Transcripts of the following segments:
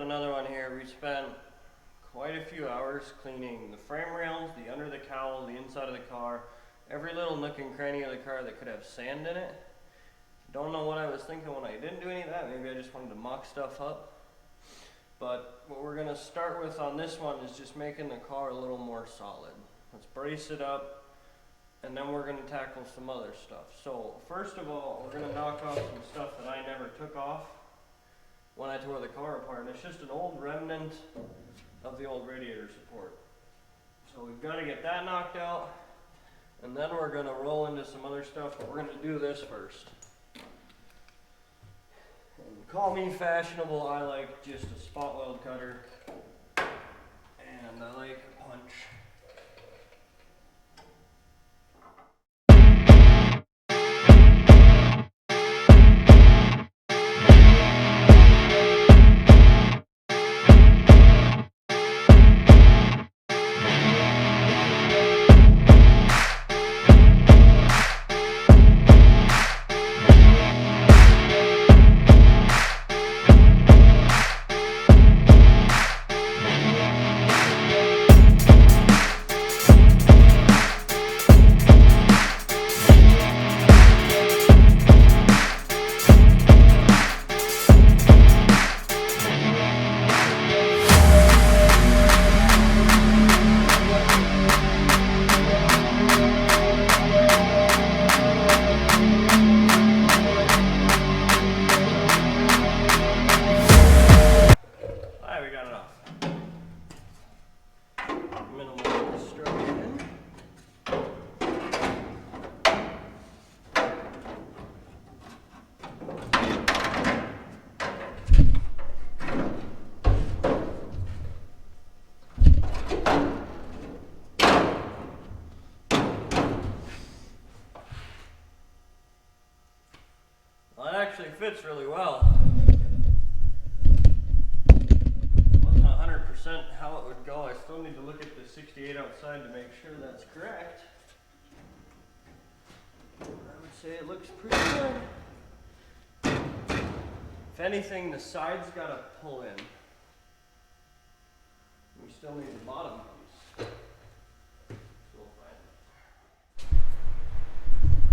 another one here. We spent quite a few hours cleaning the frame rails, the under the cowl, the inside of the car, every little nook and cranny of the car that could have sand in it. Don't know what I was thinking when I didn't do any of that. Maybe I just wanted to mock stuff up. But what we're going to start with on this one is just making the car a little more solid. Let's brace it up, and then we're going to tackle some other stuff. So first of all, we're going to knock off some stuff that I never took off when I tore the car apart. And it's just an old remnant of the old radiator support. So we've got to get that knocked out, and then we're going to roll into some other stuff, but we're going to do this first. And call me fashionable, I like just a spot weld cutter, and I like a punch. Well, it actually fits really well. It wasn't 100% how it would go. I still need to look at the 68 outside to make sure that's correct. I would say it looks pretty good. If anything, the side's got to pull in. We still need the bottom piece. So we'll find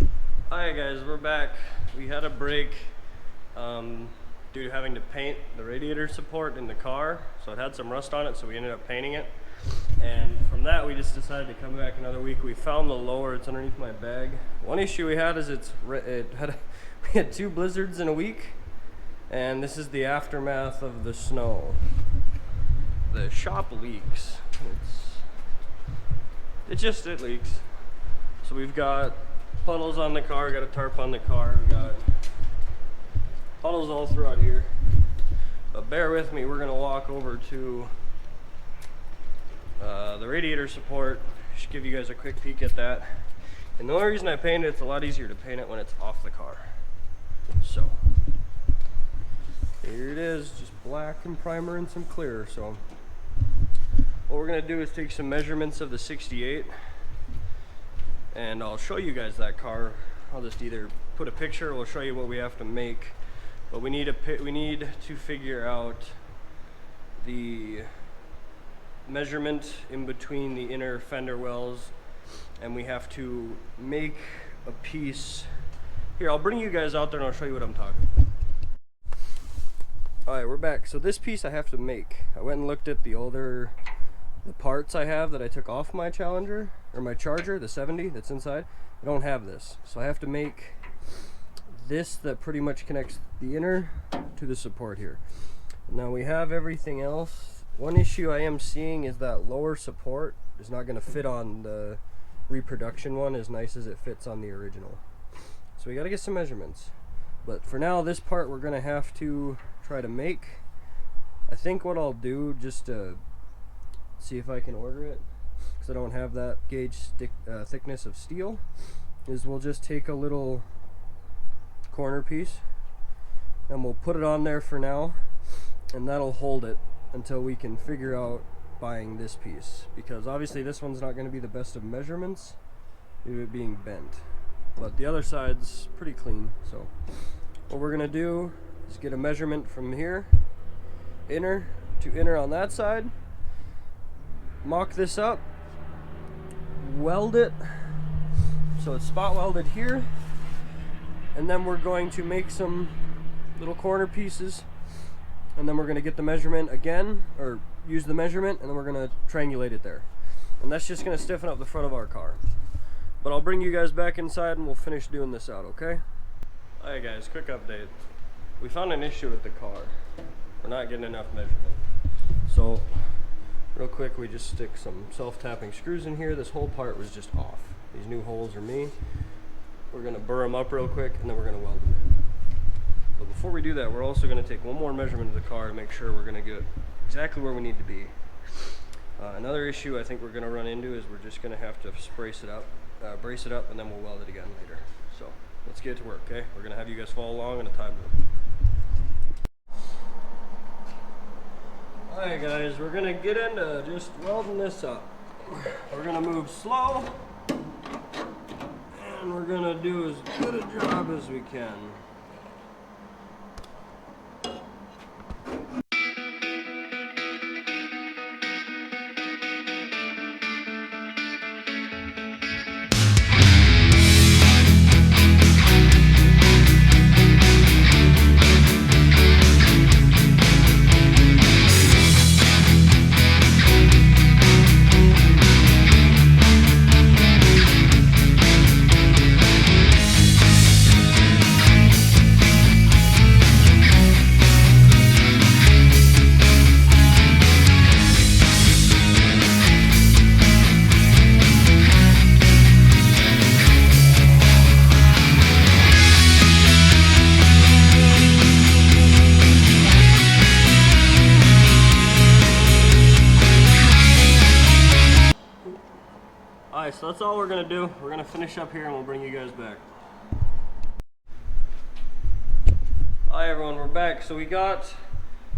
it. Alright guys, we're back. We had a break due to having to paint the radiator support in the car, so it had some rust on it, so we ended up painting it. And from that, we just decided to come back another week. We found the lower, it's underneath my bag. One issue we had is we had 2 blizzards in a week, and this is the aftermath of the snow. The shop leaks. It leaks. So we've got puddles on the car, got a tarp on the car, we got puddles all throughout here. But bear with me, we're gonna walk over to the radiator support. Just give you guys a quick peek at that. And the only reason I painted it's a lot easier to paint it when it's off the car. So here it is, just black and primer and some clear. So what we're gonna do is take some measurements of the 68. And I'll show you guys that car. I'll just either put a picture or we'll show you what we have to make. But we need to figure out the measurement in between the inner fender wells, and we have to make a piece. Here, I'll bring you guys out there and I'll show you what I'm talking about. Alright, we're back. So this piece I have to make. I went and looked at the parts I have that I took off my Challenger, or my Charger, the 70 that's inside. I don't have this, so I have to make this that pretty much connects the inner to the support here. Now we have everything else. One issue I am seeing is that lower support is not going to fit on the reproduction one as nice as it fits on the original. So we got to get some measurements. But for now, this part we're going to have to try to make. I think what I'll do, just to see if I can order it, because I don't have that gauge thickness of steel, is we'll just take a little corner piece and we'll put it on there for now, and that'll hold it until we can figure out buying this piece, because obviously this one's not going to be the best of measurements due to it being bent, but the other side's pretty clean. So what we're going to do is get a measurement from here, inner to inner on that side, mock this up, weld it so it's spot welded here, and then we're going to make some little corner pieces, and then we're going to get the measurement again, or use the measurement, and then we're going to triangulate it there, and that's just going to stiffen up the front of our car. But I'll bring you guys back inside and we'll finish doing this out, okay? Alright guys, quick update. We found an issue with the car. We're not getting enough measurement. So, real quick, we just stick some self-tapping screws in here. This whole part was just off. These new holes are me. We're gonna burr them up real quick and then we're gonna weld them in. But before we do that, we're also gonna take one more measurement of the car to make sure we're gonna get exactly where we need to be. Another issue I think we're gonna run into is we're just gonna have to brace it up, and then we'll weld it again later. So let's get to work, okay? We're gonna have you guys follow along in a time limit. Alright guys, we're gonna get into just welding this up. We're gonna move slow, and we're gonna do as good a job as we can. Alright, so that's all we're going to do. We're going to finish up here and we'll bring you guys back. Hi everyone, we're back. So we got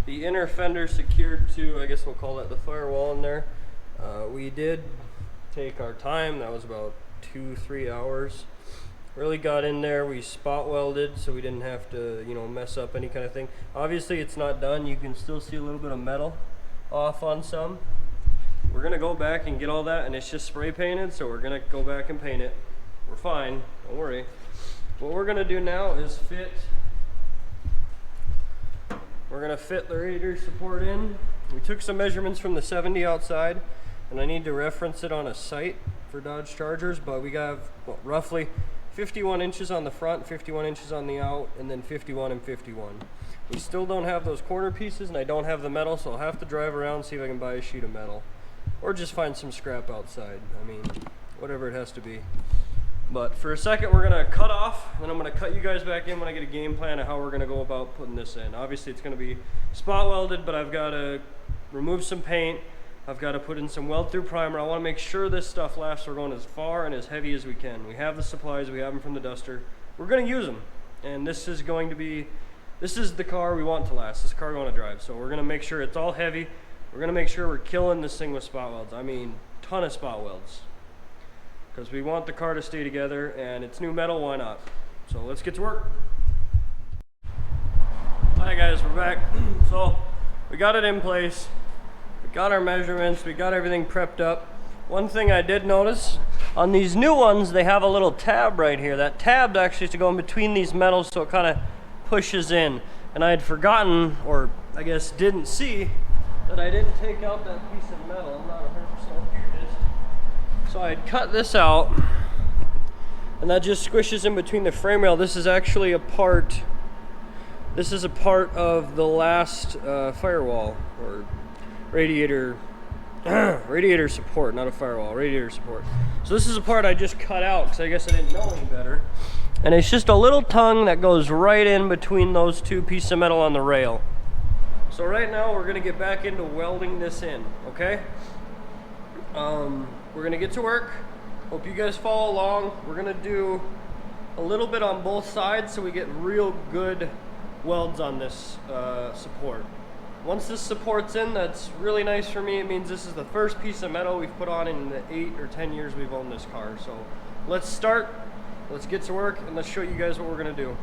the inner fender secured to, I guess we'll call that the firewall in there. We did take our time. That was about 2-3 hours. Really got in there. We spot welded so we didn't have to, you know, mess up any kind of thing. Obviously it's not done. You can still see a little bit of metal off on some. We're gonna go back and get all that, and it's just spray painted, so we're gonna go back and paint it. We're fine, don't worry. What we're gonna do now is we're gonna fit the radiator support in. We took some measurements from the 70 outside, and I need to reference it on a site for Dodge Chargers, but we got roughly 51 inches on the front, 51 inches on the out, and then 51 and 51. We still don't have those corner pieces, and I don't have the metal, so I'll have to drive around and see if I can buy a sheet of metal. Or just find some scrap outside. I mean, whatever it has to be. But for a second, we're gonna cut off, and then I'm gonna cut you guys back in when I get a game plan of how we're gonna go about putting this in. Obviously, it's gonna be spot welded, but I've gotta remove some paint. I've gotta put in some weld through primer. I wanna make sure this stuff lasts. We're going as far and as heavy as we can. We have the supplies, we have them from the duster. We're gonna use them. And this is the car we want to last. This car we wanna drive. So we're gonna make sure it's all heavy. We're gonna make sure we're killing this thing with spot welds. I mean, ton of spot welds. Because we want the car to stay together, and it's new metal, why not? So let's get to work. Hi guys, we're back. So we got it in place. We got our measurements, we got everything prepped up. One thing I did notice, on these new ones, they have a little tab right here. That tab actually is to go in between these metals, so it kind of pushes in. And I had forgotten, or I guess didn't see, that I didn't take out that piece of metal. I'm not 100% convinced. So I had cut this out, and that just squishes in between the frame rail. This is actually a part, of the last firewall, or radiator, radiator support, not a firewall, radiator support. So this is a part I just cut out, because I guess I didn't know any better. And it's just a little tongue that goes right in between those two pieces of metal on the rail. So right now we're gonna get back into welding this in, okay? We're gonna get to work. Hope you guys follow along. We're gonna do a little bit on both sides so we get real good welds on this support. Once this support's in, that's really nice for me. It means this is the first piece of metal we've put on in the 8 or 10 years we've owned this car. So let's start, let's get to work, and let's show you guys what we're gonna do.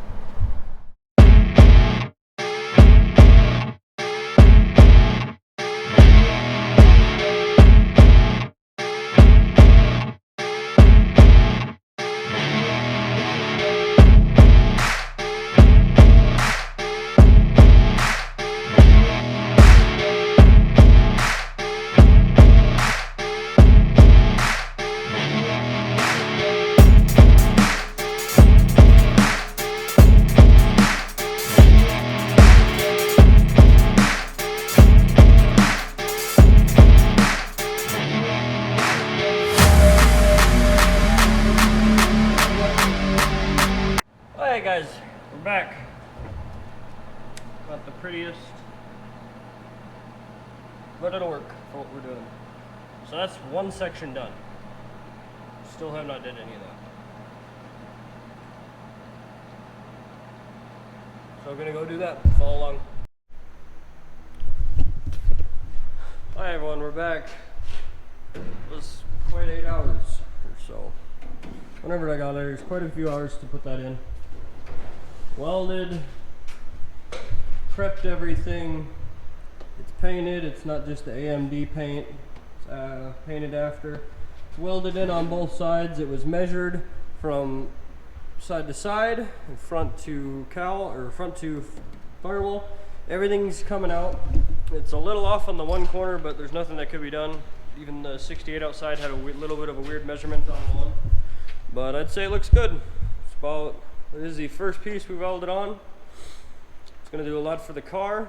back. Not the prettiest, but it'll work for what we're doing. So that's one section done. Still have not did any of that. So we're gonna go do that. Follow along. Hi everyone, we're back. It was quite 8 hours or so. Whenever I got there, there's quite a few hours to put that in. Welded, prepped everything. It's painted. It's not just the AMD paint. It's painted after. It's welded in on both sides. It was measured from side to side, and front to cowl, or front to firewall. Everything's coming out. It's a little off on the one corner, but there's nothing that could be done. Even the 68 outside had a little bit of a weird measurement on one. But I'd say it looks good. It's about, this is the first piece we welded on. It's gonna do a lot for the car.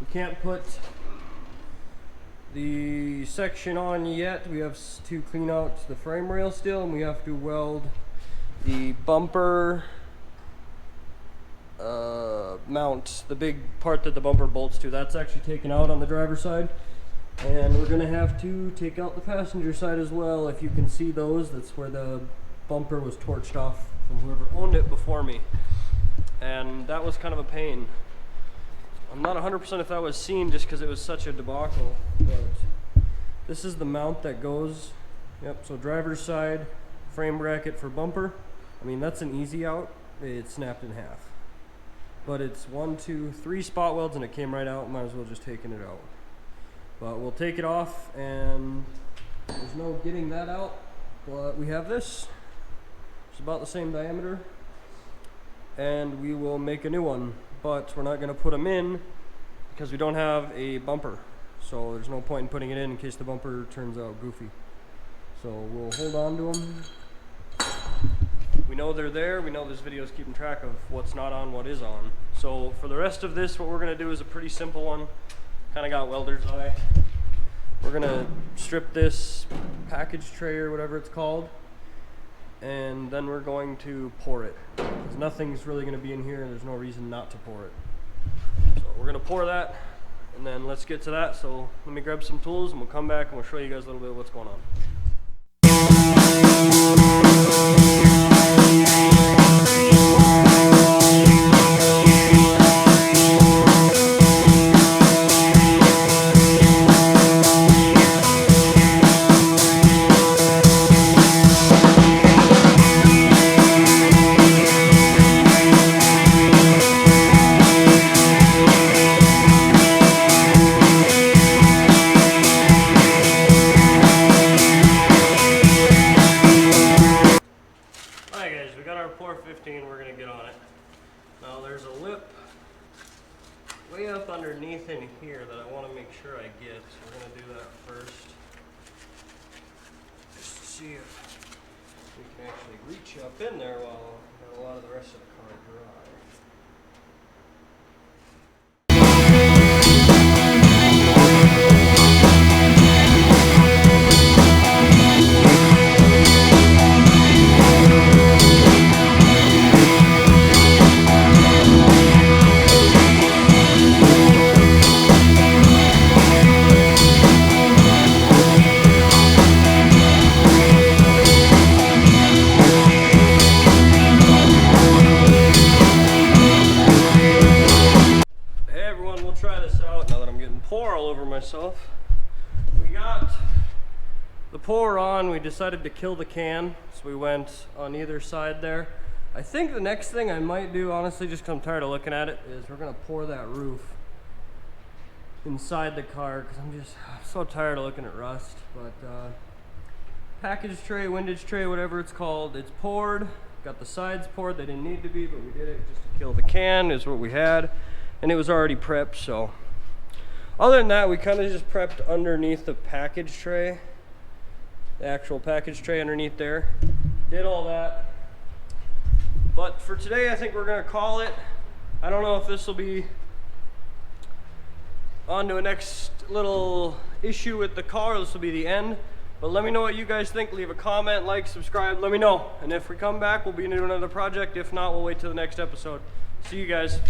We can't put the section on yet. We have to clean out the frame rail still, and we have to weld the bumper mount, the big part that the bumper bolts to. That's actually taken out on the driver's side. And we're gonna have to take out the passenger side as well. If you can see those, that's where the bumper was torched off from whoever owned it before me. And that was kind of a pain. I'm not 100% if that was seen just because it was such a debacle, but this is the mount that goes, yep, so driver's side, frame bracket for bumper. I mean, that's an easy out. It snapped in half. But it's 1, 2, 3 spot welds and it came right out. Might as well just taken it out. But we'll take it off, and there's no getting that out. But we have this. It's about the same diameter. And we will make a new one. But we're not going to put them in because we don't have a bumper. So there's no point in putting it in case the bumper turns out goofy. So we'll hold on to them. We know they're there. We know this video is keeping track of what's not on, what is on. So for the rest of this, what we're going to do is a pretty simple one. Kind of got welder's eye. We're gonna strip this package tray or whatever it's called, and then we're going to pour it. Because nothing's really gonna be in here, and there's no reason not to pour it. So we're gonna pour that, and then let's get to that. So let me grab some tools, and we'll come back and we'll show you guys a little bit of what's going on. We're gonna get on it. Now there's a lip way up underneath in here that I want to make sure I get. So we're gonna do that first, just to see if we can actually reach up in there while a lot of the rest of the car dry. We got the pour on. We decided to kill the can, so we went on either side there. I think the next thing I might do, honestly, just because I'm tired of looking at it, is we're gonna pour that roof inside the car because I'm so tired of looking at rust. But package tray, windage tray, whatever it's called, it's poured. Got the sides poured. They didn't need to be, but we did it just to kill the can is what we had, and it was already prepped. So other than that, we kind of just prepped underneath the package tray, the actual package tray underneath there. Did all that. But for today, I think we're gonna call it. I don't know if this will be on to a next little issue with the car. This will be the end. But let me know what you guys think. Leave a comment, like, subscribe, let me know. And if we come back, we'll be doing another project. If not, we'll wait till the next episode. See you guys.